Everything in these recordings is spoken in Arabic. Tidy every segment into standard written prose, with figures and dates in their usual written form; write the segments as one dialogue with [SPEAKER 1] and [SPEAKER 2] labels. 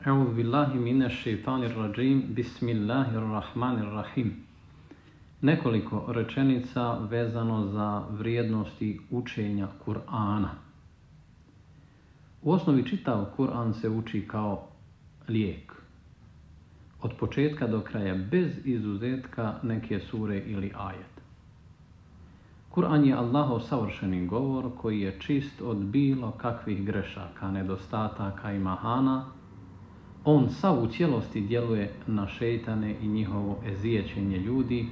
[SPEAKER 1] A'udhu billahi minash shaitanir rajim. Bismillahirrahmanirrahim. Nekoliko rečenica vezano za vrijednosti učenja Kur'ana. U osnovi čitav Kur'an se uči kao lijek. Od početka do kraja, bez izuzetka neke sure ili ajet. Kur'an je Allahov savršeni govor koji je čist od bilo kakvih grešaka, nedostataka i mahana. On sav u cijelosti djeluje na šejtane i njihovo ezijećenje ljudi.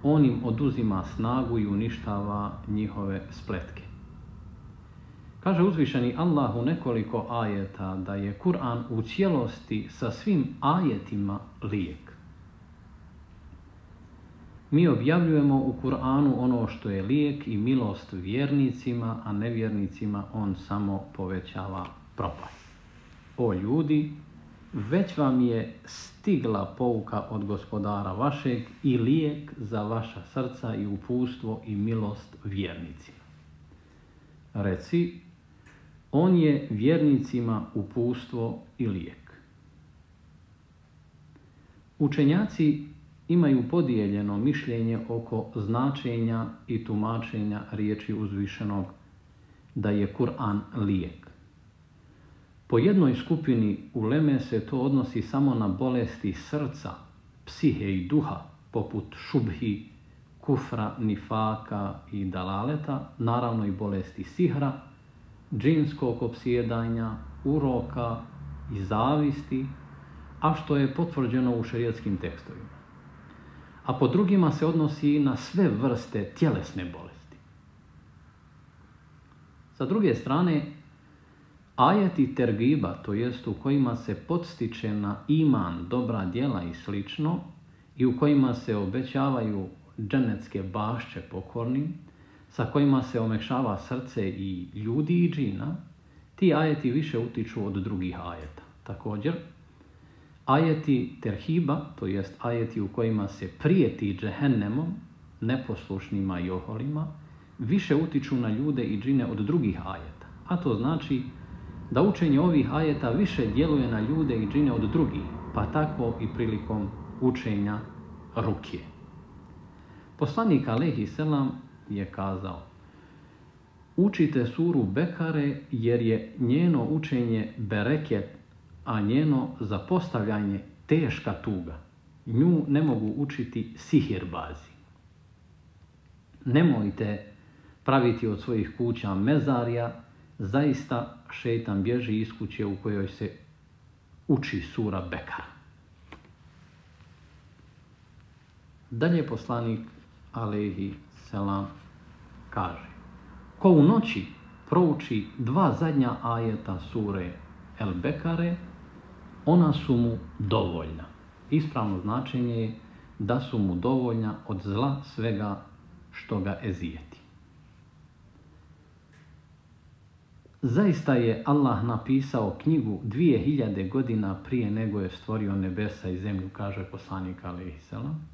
[SPEAKER 1] On im oduzima snagu i uništava njihove spletke. Kaže uzvišeni Allah u nekoliko ajeta da je Kur'an u cijelosti sa svim ajetima lijek. Mi objavljujemo u Kur'anu ono što je lijek i milost vjernicima, a nevjernicima on samo povećava propast. O ljudi, već vam je stigla pouka od gospodara vašeg i lijek za vaša srca i uputstvo i milost vjernicima. Reci, on je vjernicima uputstvo i lijek. Učenjaci imaju podijeljeno mišljenje oko značenja i tumačenja riječi uzvišenog da je Kur'an lijek. Po jednoj skupini uleme se to odnosi samo na bolesti srca, psihe i duha, poput šubhi, kufra, nifaka i dalaleta, naravno i bolesti sihra, džinskog opsjedanja, uroka i zavisti, a što je potvrđeno u šerijatskim tekstovima. A po drugima se odnosi na sve vrste tjelesne bolesti. Sa druge strane, ajeti tergiba, to jest u kojima se podstiče na iman, dobra djela i slično, i u kojima se obećavaju dženecke bašće pokornim, sa kojima se omekšava srce i ljudi i džina, ti ajeti više utiču od drugih ajeta. Također, ajeti terhiba, to jest ajeti u kojima se prijeti džehennemom, neposlušnima i oholima, više utiču na ljude i džine od drugih ajeta. A to znači da učenje ovih ajeta više djeluje na ljude i džine od drugih, pa tako i prilikom učenja rukije. Poslanik alejhi selam je kazao: učite suru Bekare jer je njeno učenje bereket, a njeno zapostavljanje teška tuga. Nju ne mogu učiti sihirbazi. Nemojte praviti od svojih kuća mezarja, zaista šejtan bježi iz kuće u kojoj se uči sura Bekara. Dalje poslanik alejhi selam kaže: ko u noći prouči 2 zadnja ajeta sure El Bekare, ona su mu dovoljna. Ispravno značenje je da su mu dovoljna od zla svega što ga ezijeti. Zaista je Allah napisao knjigu 2000 godina prije nego je stvorio nebesa i zemlju, kaže poslanik alejhi selam,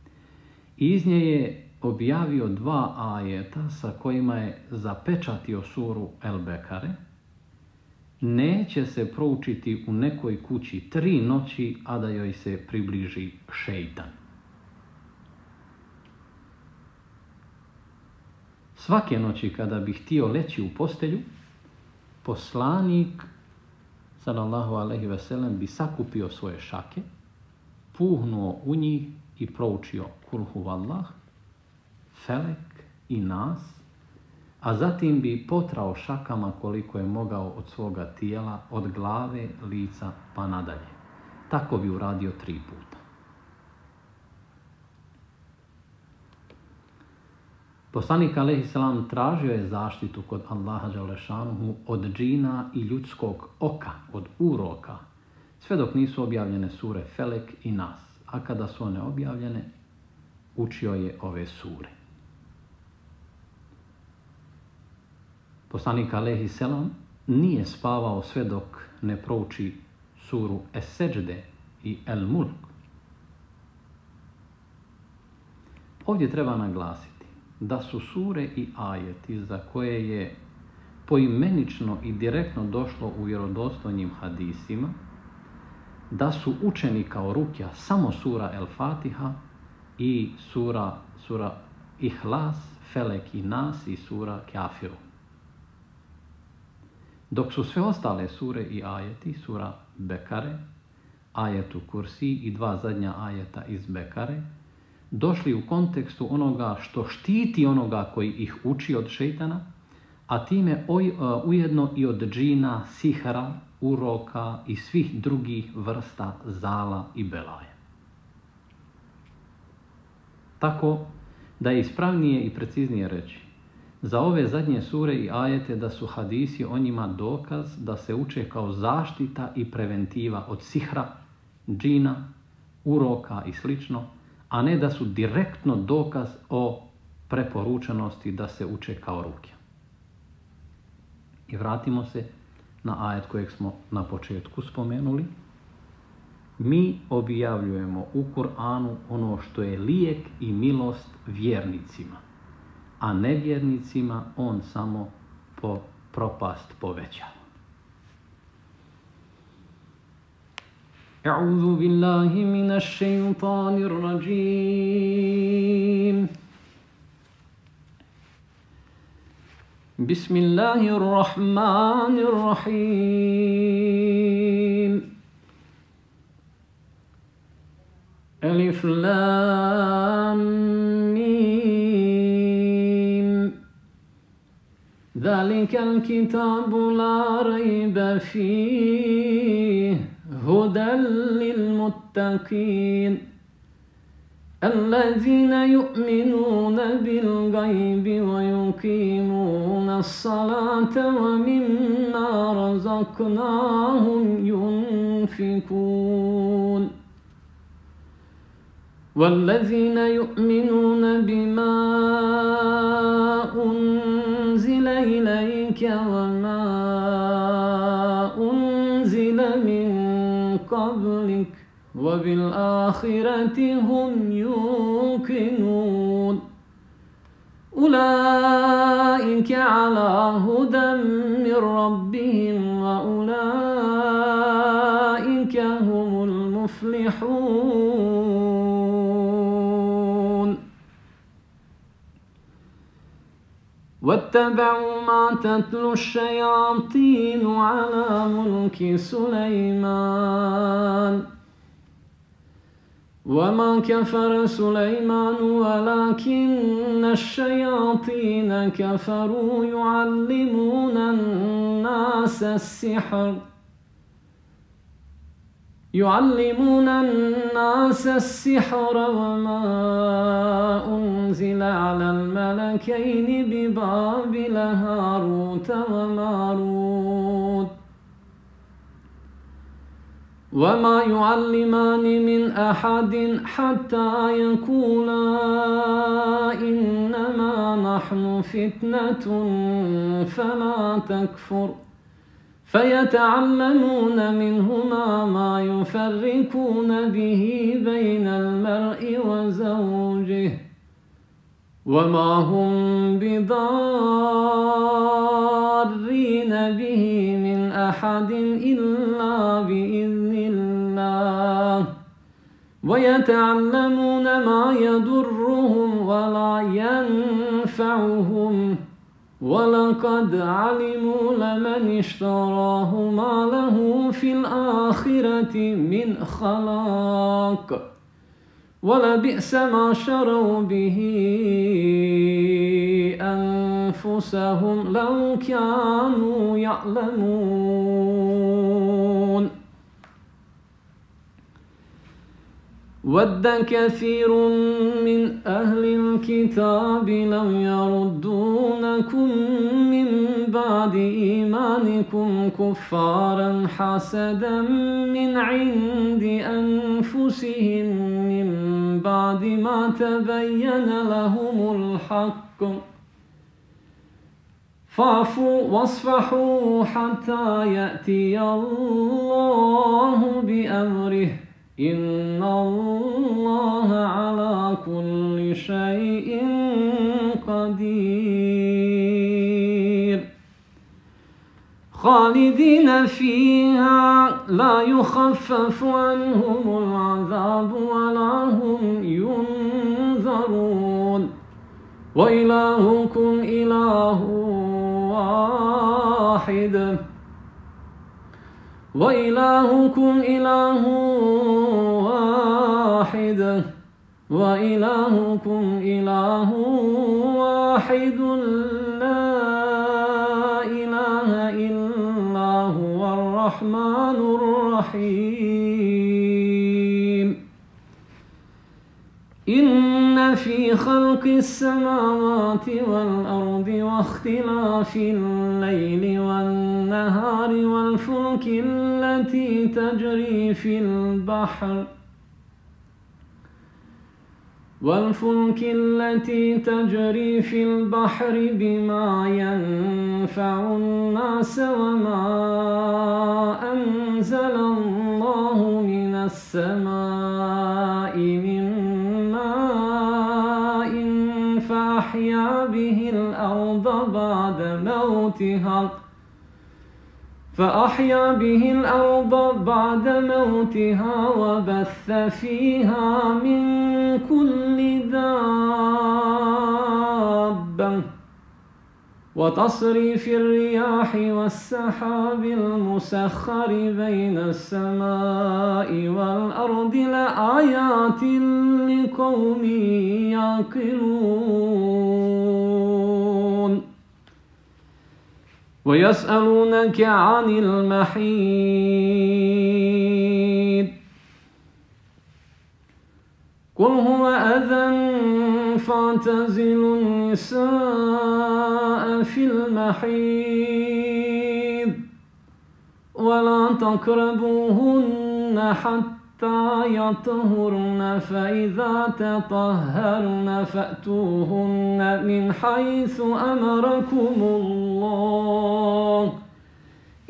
[SPEAKER 1] i iz nje je objavio 2 ajeta sa kojima je zapečatio suru El Bekare. Neće se proučiti u nekoj kući 3 noći, a da joj se približi šejtan. Svake noći kada bi htio leći u postelju, poslanik sallallahu alejhi ve sellem bi sakupio svoje šake, puhnuo u njih i proučio Kul huvallah, Felek i Nas, a zatim bi potrao šakama koliko je mogao od svoga tijela, od glave, lica pa nadalje. Tako bi uradio 3 puta. Poslanik alejhi selam tražio je zaštitu kod Allaha dželešanuhu od džina i ljudskog oka, od uroka, sve dok nisu objavljene sure Felek i Nas, a kada su one objavljene, učio je ove sure. Poslanik alejhi selam nije spavao sve dok ne prouči suru Es-Seđde i El-Mulk. Ovdje treba naglasiti da su sure i ajeti za koje je poimenično i direktno došlo u vjerodostojnim hadisima da su učeni kao rukja samo sura El Fatiha i sura Ihlas, Felek i Nas i sura Kjafiru. Dok su sve ostale sure i ajeti, sura Bekare, ajetu Kursi i 2 zadnja ajeta iz Bekare, došli u kontekstu onoga što štiti onoga koji ih uči od šejtana, a time ujedno i od džina, sihra, uroka i svih drugih vrsta zala i belaja. Tako da je ispravnije i preciznije reći za ove zadnje sure i ajete da su hadisi o njima dokaz da se uče kao zaštita i preventiva od sihra, džina, uroka i slično, a ne da su direktno dokaz o preporučenosti da se uče kao rukja. I vratimo se na ajet kojeg smo na početku spomenuli. Mi objavljujemo u Kur'anu ono što je lijek i milost vjernicima, a nevjernicima on samo propast povećava. A'udhu billahi minash shaytanir rajim. Bismillahirrahmanirrahim. Alif lam mim. Zalikal kitabu la rayba fihi hudan lil muttaqin. الذين يؤمنون بالغيب ويقيمون الصلاة ومما رزقناهم ينفقون والذين يؤمنون بما أنزل إليك وما أنزل من قبلك وبالآخرة هم يوقنون أولئك على هدى من ربهم وأولئك هم المفلحون واتبعوا ما تتلو الشياطين على ملك سليمان وما كفر سليمان ولكن الشياطين كفروا يعلمون الناس السحر وما أنزل على الملكين ببابل هاروت وماروت وما يعلمان من أحد حتى يقولا إنما نحن فتنة فلا تكفر فيتعلمون منهما ما يفرقون به بين المرء وزوجه وما هم بضارين به من أحد إلا بإذن الله ويتعلمون ما يضرهم ولا ينفعهم ولقد علموا لمن اشتراه ما له في الآخرة من خلاق ولبئس ما شروا به أنفسهم لو كانوا يعلمون ود كثير من أهل الكتاب لو يردونكم من بعد إيمانكم كفارا حسدا من عند أنفسهم من بعد ما تبين لهم الحق فاعفوا واصفحوا حتى يأتي الله بأمره إن الله على كل شيء قدير خالدين فيها لا يخفف عنهم العذاب ولا هم ينذرون وإلهكم إله واحد وإلهكم إله واحد وإلهكم إله واحد لا إله إلا هو الرحمن الرحيم إن في خلق السماوات والأرض واختلاف الليل والنهار والفلك التي تجري في البحر بما ينفع الناس وما أنزل الله من السماء من ماء فأحيا به الأرض بعد موتها وبث فيها من كل دابة وتصريف الرياح والسحاب المسخر بين السماء والأرض لآيات لقوم يعقلون ويسألونك عن المحيض قل هو أذى فاعتزلوا النساء في المحيض ولا تقربوهن حتى يطهرن فإذا تطهرن فأتوهن من حيث أمركم الله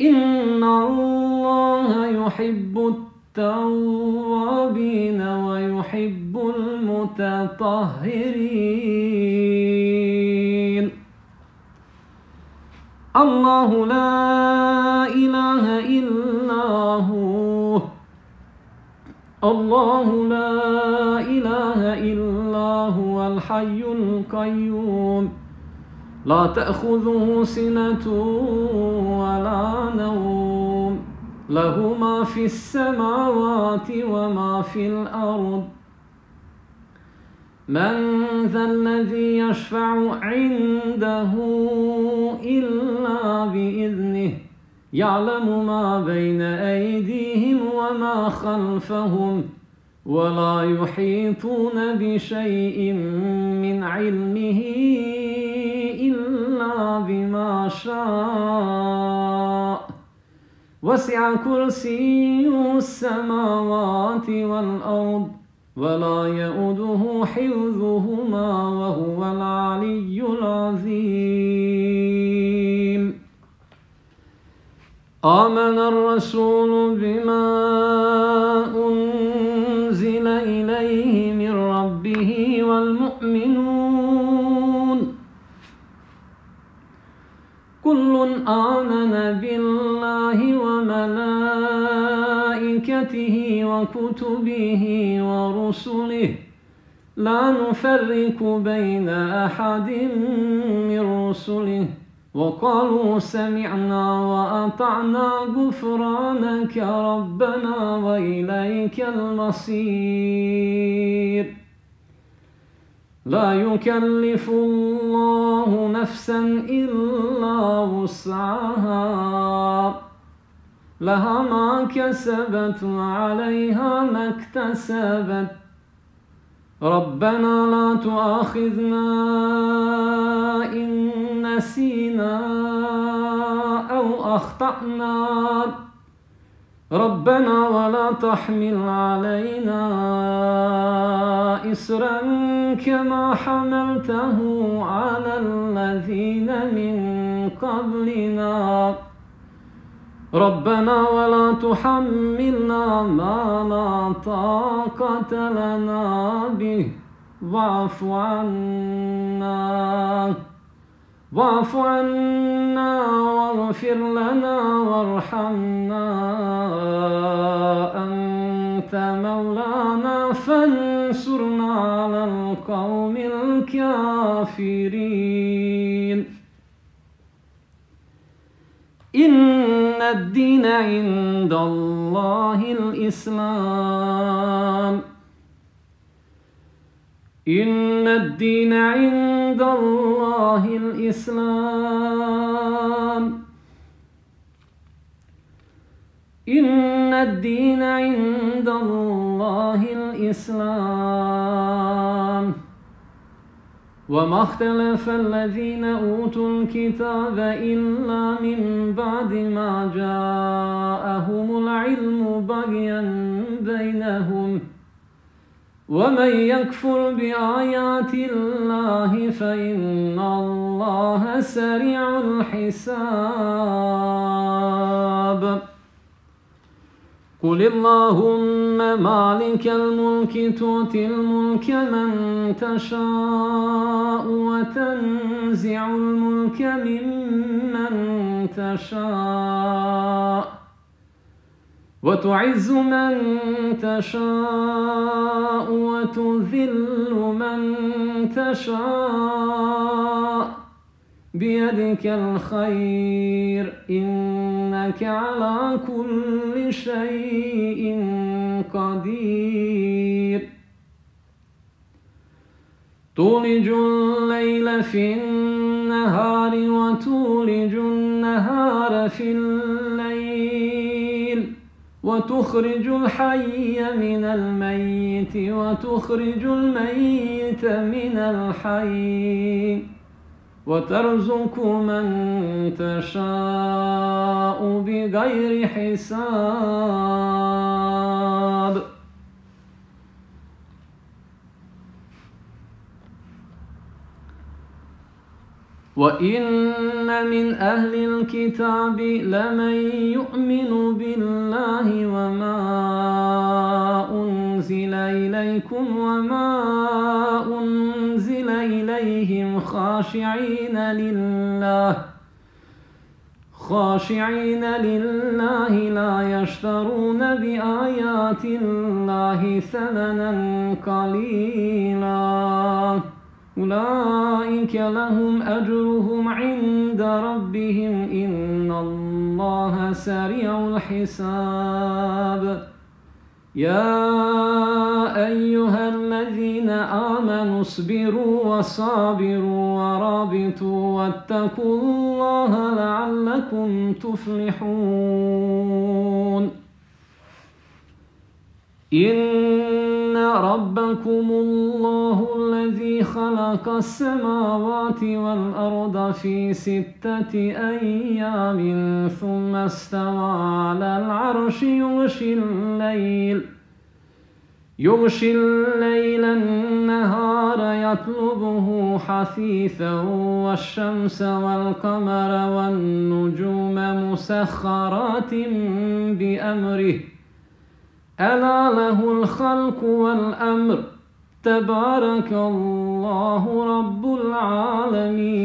[SPEAKER 1] إن الله يحب التوابين ويحب المتطهرين الله لا إله إلا هو الله لا إله إلا هو الحي القيوم لا تأخذه سنة ولا نوم له ما في السماوات وما في الأرض من ذا الذي يشفع عنده إلا بإذنه يعلم ما بين أيديهم وما خلفهم ولا يحيطون بشيء من علمه إلا بما شاء وسع كرسيه السماوات والأرض ولا يؤوده حفظهما وهو العلي العظيم آمن الرسول بما أنزل إليه من ربه والمؤمنون كل آمن بالله وملائكته وكتبه ورسله لا نفرق بين أحد من رسله وقالوا سمعنا وأطعنا غفرانك ربنا وإليك المصير لا يكلف الله نفسا إلا وسعها لها ما كسبت وعليها ما اكتسبت ربنا لا تؤاخذنا إن نسينا أو أخطأنا ربنا ولا تحمل علينا إصرا كما حملته على الذين من قبلنا ربنا ولا تحملنا ما لا طاقة لنا به واعف عنا واعف عنا واغفر لنا وارحمنا أنت مولانا فانصرنا على القوم الكافرين. إن الدين عند الله الإسلام. إن الدين عند الله الإسلام. إن الدين عند الله الإسلام. وما اختلف الذين أوتوا الكتاب إلا من بعد ما جاءهم العلم بغيا بينهم ومن يكفر بآيات الله فإن الله سريع الحساب. قل اللهم مالك الملك تؤتي الملك من تشاء وتنزع الملك ممن تشاء وتعز من تشاء وتذل من تشاء بيدك الخير إنك على كل شيء قدير. تولج الليل في النهار وتولج النهار في الليل وتخرج الحي من الميت وتخرج الميت من الحي وترزق من تشاء بغير حساب. وإن من أهل الكتاب لمن يؤمن بالله وما أنزل إليكم وما أنزل إليهم خاشعين لله لا يشترون بآيات الله ثمنا قليلا أولئك لهم أجرهم عند ربهم إن الله سريع الحساب. يا أيها الذين آمنوا اصبروا وصابروا ورابطوا واتقوا الله لعلكم تفلحون. إن ربكم الله الذي خلق السماوات والأرض في 6 أيام ثم استوى على العرش يغشي الليل النهار يطلبه حثيثا والشمس والقمر والنجوم مسخرات بأمره ألا له الخلق والأمر تبارك الله رب العالمين.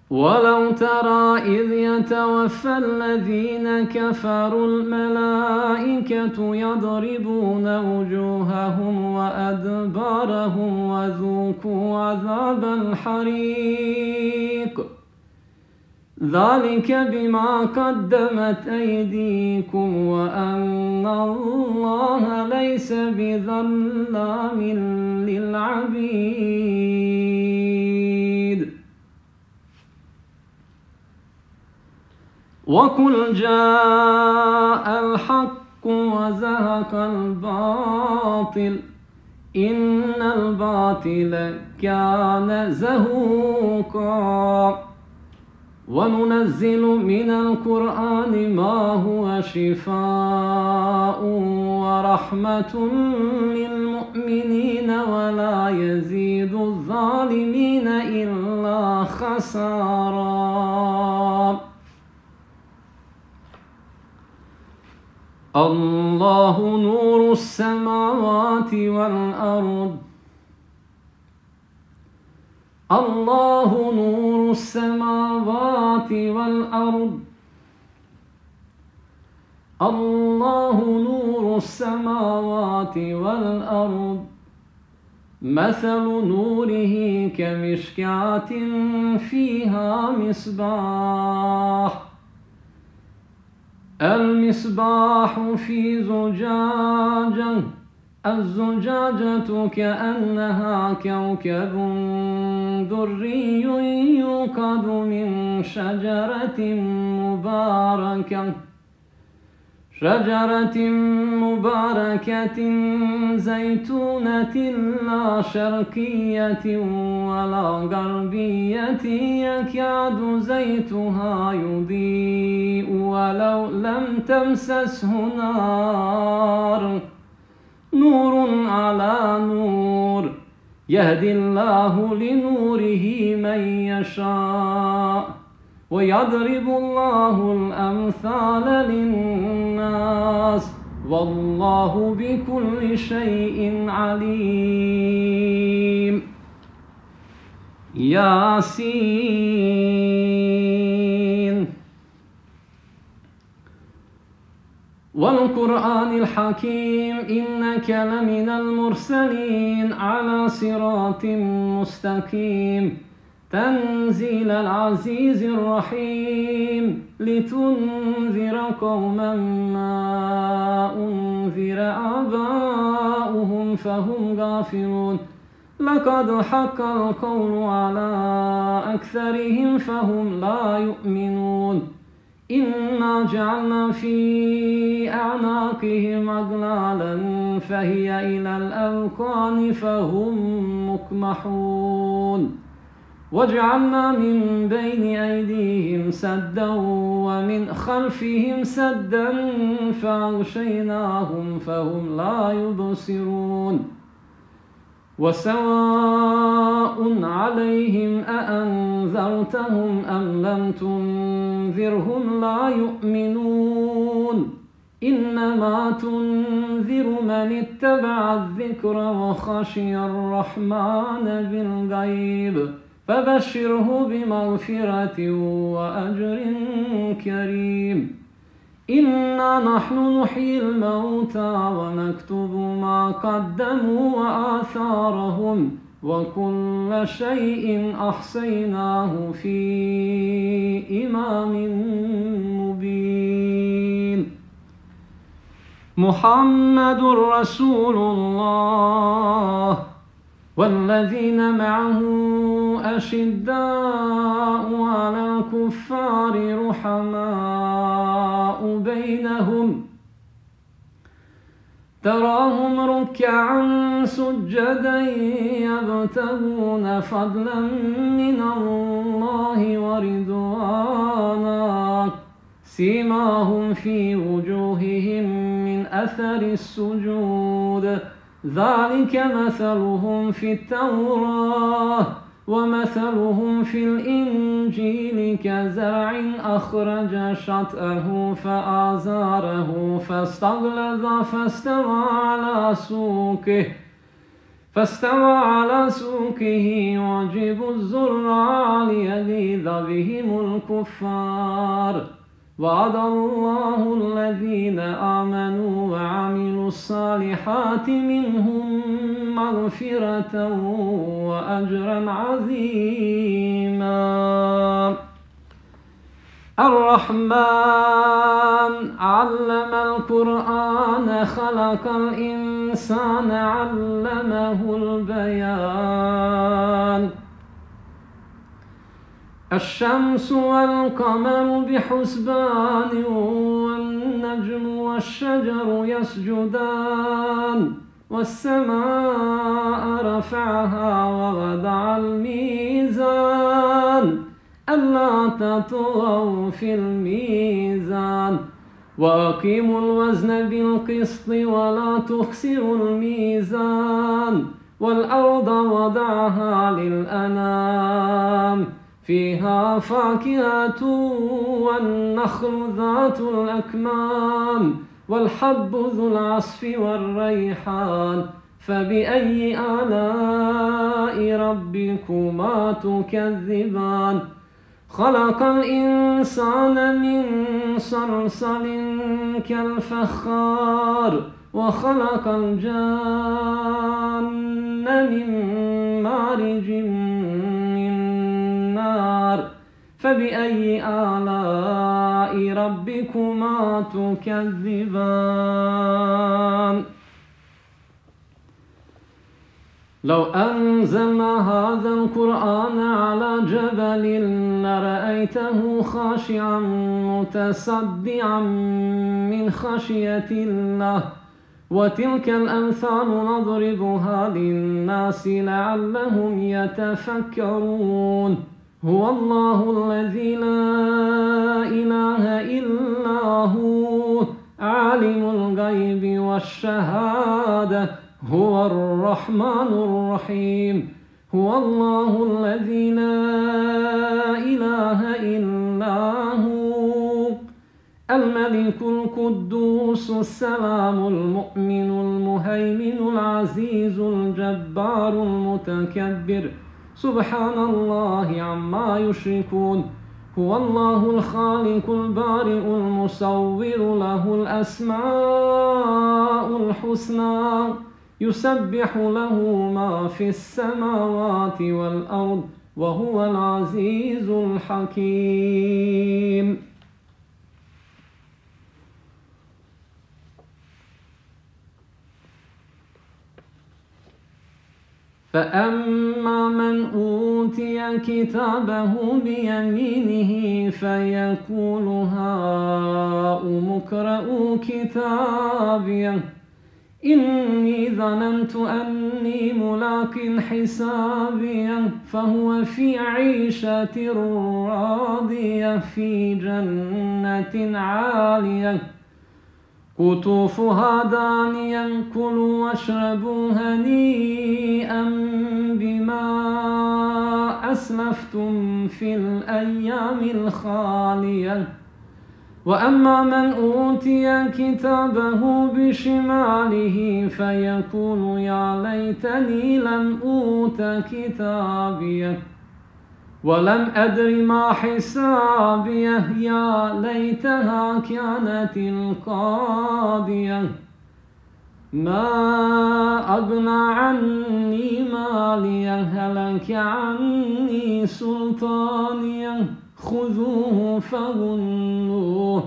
[SPEAKER 1] ولو ترى إذ يتوفى الذين كفروا الملائكة يضربون وجوههم وأدبارهم وذوقوا عذاب الحريق ذلك بما قدمت أيديكم وأن الله ليس بظلام للعبيد. وقل جاء الحق وزهق الباطل إن الباطل كان زهوقا. وننزل من القرآن ما هو شفاء ورحمة للمؤمنين ولا يزيد الظالمين إلا خسارا. الله نور السماوات والأرض الله نور السماوات والأرض الله نور السماوات والأرض مثل نوره كمشكاة فيها مصباح المصباح في زجاجة الزجاجة كأنها كوكب دري يوقد من شجرة مباركة زيتونة لا شرقية ولا غربية يكاد زيتها يضيء ولو لم تمسسه نار نور على نور يهدي الله لنوره من يشاء ويضرب الله الأمثال للناس والله بكل شيء عليم. ياسين والقرآن الحكيم إنك لمن المرسلين على صراط مستقيم تنزيل العزيز الرحيم لتنذر قوما ما أنذر آباؤهم فهم غافلون لقد حق القول على أكثرهم فهم لا يؤمنون إنا جعلنا في أعناقهم أغلالا فهي إلى الأذقان فهم مقمحون وجعلنا من بين أيديهم سدا ومن خلفهم سدا فأغشيناهم فهم لا يبصرون وسواء عليهم أأنذرتهم أم لم تنذرهم لا يؤمنون إنما تنذر من اتبع الذكر وخشي الرحمن بالغيب فبشره بمغفرة وأجر كريم. إنا نحن نحيي الموتى ونكتب ما قدموا وآثارهم وكل شيء أحصيناه في إمام مبين. محمد رسول الله والذين معه أشداء على الكفار رحماء بينهم تراهم ركعا سجدا يبتغون فضلا من الله ورضوانا سيماهم في وجوههم من أثر السجود ذلك مثلهم في التوراة ومثلهم في الإنجيل كزرع أخرج شطأه فآزاره فاستغلظ فاستوى على سوقه يعجب الزراع ليغيظ بهم الكفار. وعد الله الذين آمنوا وعملوا الصالحات منهم مغفرة وأجرا عظيما. الرحمن علم القرآن خلق الإنسان علمه البيان. الشمس والقمر بحسبان والنجم والشجر يسجدان والسماء رفعها ووضع الميزان ألا تطغوا في الميزان وأقيموا الوزن بالقسط ولا تخسروا الميزان والأرض وضعها للأنام فيها فاكهة والنخل ذات الأكمام
[SPEAKER 2] والحب ذو العصف والريحان فبأي آلاء ربكما تكذبان خلق الإنسان من صلصال كالفخار وخلق الجن من مارج من نار فبأي آلاء ربكما تكذبان لو أنزلنا هذا القرآن على جبل لرأيته خاشعا متصدعا من خشية الله وتلك الأمثال نضربها للناس لعلهم يتفكرون هو الله الذي لا إله إلا هو عالم الغيب والشهادة هو الرحمن الرحيم هو الله الذي لا إله إلا هو الملك القدوس السلام المؤمن المهيمن العزيز الجبار المتكبر سبحان الله عما يشركون هو الله الخالق البارئ المصور له الأسماء الحسنى يسبح له ما في السماوات والأرض وهو العزيز الحكيم فأما من أوتي كتابه بيمينه فيقول هاؤم اقرءوا كتابيه إني ظننت أني ملاق حسابيه فهو في عيشة راضية في جنة عالية قطوفها دانية كلوا واشربوا هنيئا بما أسلفتم في الأيام الخالية وأما من أوتي كتابه بشماله فيقول يا ليتني لم أوت كتابيه ولم أدر ما حسابيه يا ليتها كانت القاضية ما أغنى عني ماليه هلك عني سلطانيه خذوه فغلوه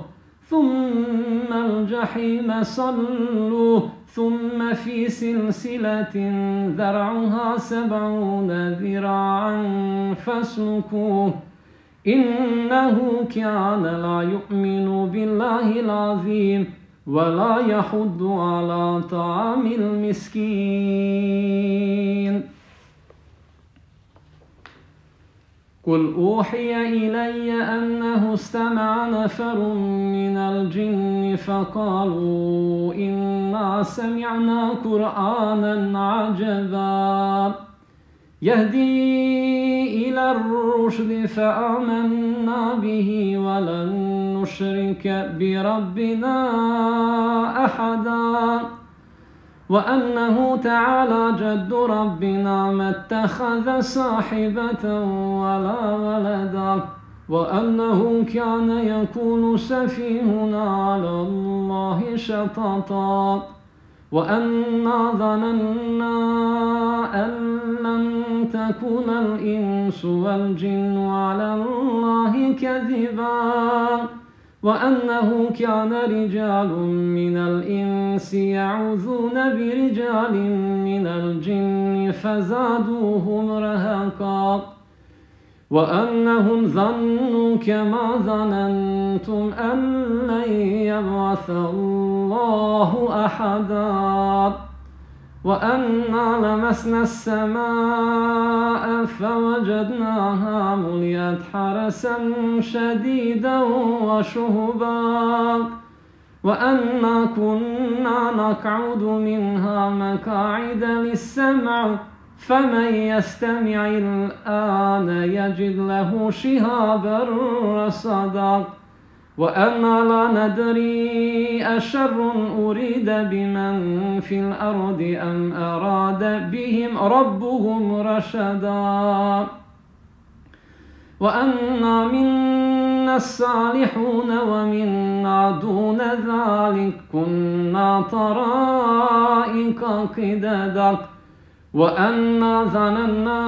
[SPEAKER 2] ثم الجحيم صلوه ثم في سلسلة ذرعها 70 ذراعا فاسلكوه إنه كان لا يؤمن بالله العظيم ولا يحض على طعام المسكين قل أوحي إلي أنه استمع نفر من الجن فقالوا إنا سمعنا قرآنا عجبا يهدي إلى الرشد فآمنا به ولن نشرك بربنا أحدا وأنه تعالى جد ربنا ما اتخذ صاحبة ولا ولدا وأنه كان يقول سفيهنا على الله شططا وأنا ظننا أن لن تكون الإنس والجن على الله كذبا وأنه كان رجال من الإنس يعوذون برجال من الجن فزادوهم رهقا وأنهم ظنوا كما ظننتم أن لن يبعث الله أحدا وأنا لمسنا السماء فوجدناها ملئت حرسا شديدا وشهبا وأنا كنا نقعد منها مقاعد للسمع فمن يستمع الآن يجد له شهابا رصدا وأنا لا ندري أشر أريد بمن في الأرض أم أراد بهم ربهم رشدا وأنا منا الصالحون ومنا دون ذلك كنا طرائق قددا وأنا ظننا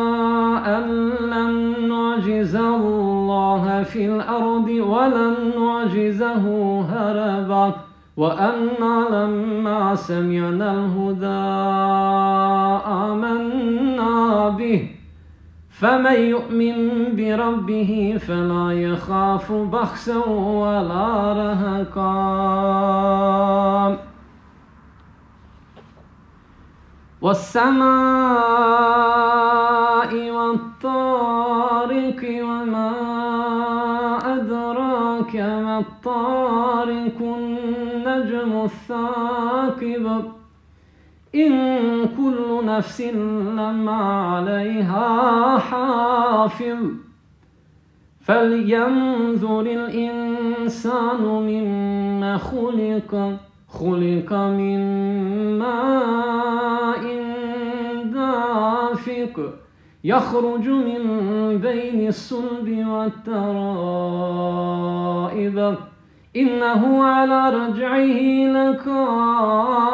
[SPEAKER 2] أن لن نعجز الله في الأرض ولن نعجزه هربا وأنا لما سمعنا الهدى آمنا به فمن يؤمن بربه فلا يخاف بخسا ولا رهقا والسماء والطارق وما أدراك ما الطارق النجم الثاقب إن كل نفس لما عليها حافظ فلينظر الإنسان مما خلق من ماء دافق يخرج من بين الصلب والترائب إنه على رجعه لقادر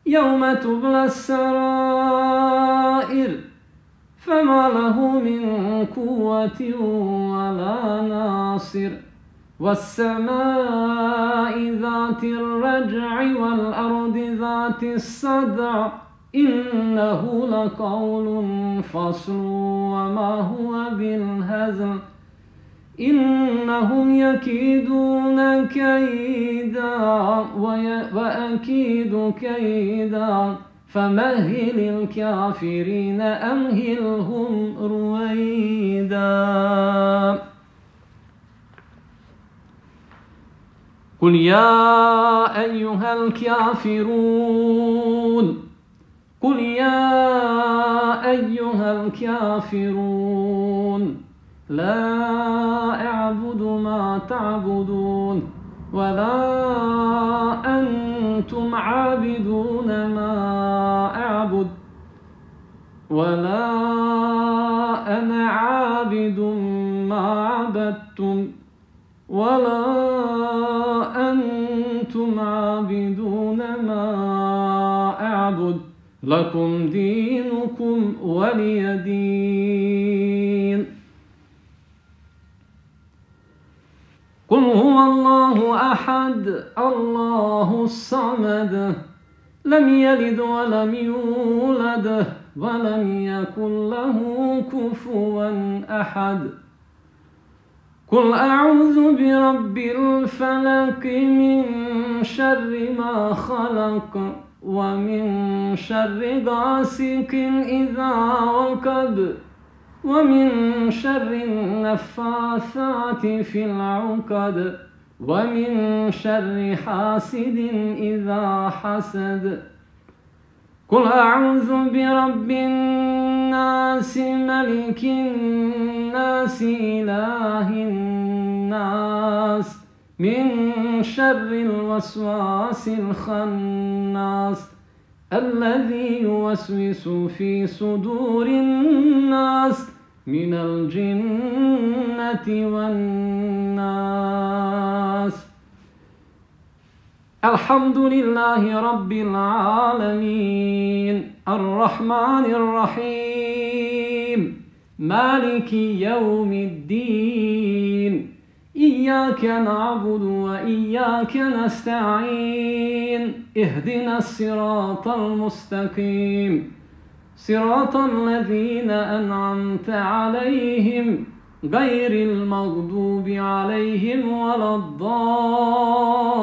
[SPEAKER 2] يوم تبلى السرائر فما له من قوة ولا ناصر والسماء ذات الرجع والأرض ذات الصدع إنه لقول فصل وما هو بالهزل إنهم يكيدون كيدا وأكيد كيدا فمهل الكافرين أمهلهم رويدا قل يا أيها الكافرون قل يا أيها الكافرون لا أعبد ما تعبدون ولا أنتم عابدون ما أعبد ولا أنا عابد ما عبدتم ولا أنتم عابدون ما أعبد لكم دينكم ولي دين قل هو الله أحد الله الصمد لم يلد ولم يولد ولم يكن له كفوا أحد قل أعوذ برب الفلق من شر ما خلق ومن شر غاسق إذا وقب ومن شر النفاثات في العقد ومن شر حاسد إذا حسد قل أعوذ برب الناس ملك الناس إله الناس من شر الوسواس الخناس الذي يوسوس في صدور الناس من الجنة والناس الحمد لله رب العالمين الرحمن الرحيم مالك يوم الدين إياك نعبد وإياك نستعين اهدنا الصراط المستقيم صراط الذين أنعمت عليهم غير المغضوب عليهم ولا الضالين